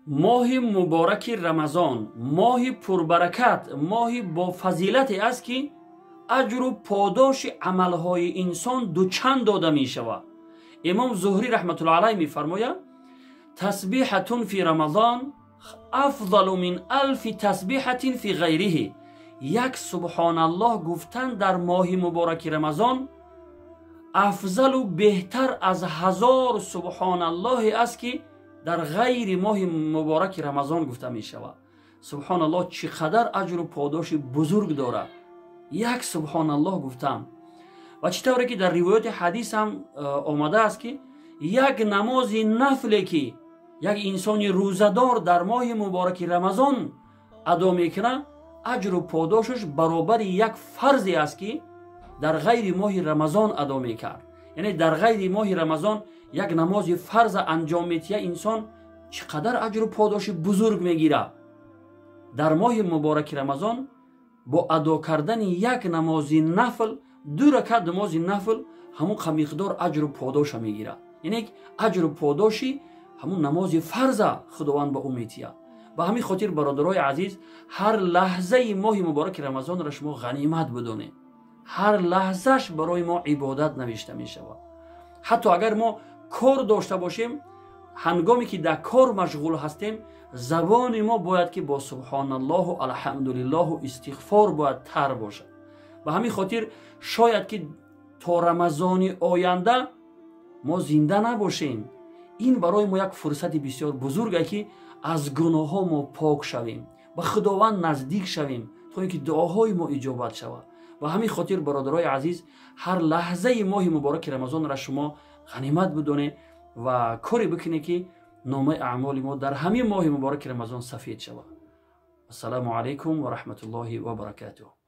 ماه مبارک رمضان ماه پربرکت، ماه با فضیلتی است که اجر و پاداش عملهای انسان دوچند داده می شود. امام زهری رحمت الله علیه می فرماید تسبیحة فی رمضان افضل من 1000 تسبیحة فی غیره. یک سبحان الله گفتن در ماه مبارک رمضان افضل و بهتر از 1000 سبحان الله است که در غیر ماه مبارک رمضان گفته می شود. سبحان الله چقدر اجر و پاداش بزرگ دارد یک سبحان الله گفتم. و چطوری که در روایت حدیث هم آمده است که یک نماز نفلی که یک انسان روزدار در ماه مبارک رمضان ادا میکنه اجر و پاداشش برابر یک فرضی است که در غیر ماه رمضان ادا میکرد. یعنی در غیر ماه رمضان یک نماز فرض انجام میتیه انسان چقدر اجر و پاداش بزرگ میگیره. در ماه مبارک رمضان با ادا کردن یک نماز نفل 2 رکعت نماز نفل همون مقدار اجر و پاداش میگیره. یعنی اجر و پاداشی همون نماز فرض خداوند به او میتیه. به همین خاطر برادرای عزیز هر لحظه ماه مبارک رمضان را شما غنیمت بدونید. هر لحظهش برای ما عبادت نوشته می شود. حتی اگر ما کار داشته باشیم هنگامی که در کار مشغول هستیم زبان ما باید که با سبحان الله و الحمدلله و استغفار باید تر باشد. به همین خاطر شاید که تا رمضان آینده ما زنده نباشیم. این برای ما یک فرصت بسیار بزرگه که از گناه ها ما پاک شویم و خداوند نزدیک شویم تا اینکه دعاهای ما اجابت شود. و همین خاطر برادرای عزیز هر لحظه ماه مبارک رمضان را شما غنیمت بدونید و کاری بکنید که نامه اعمال ما در همین ماه مبارک رمضان سفید شود. السلام علیکم و رحمت الله و برکاته.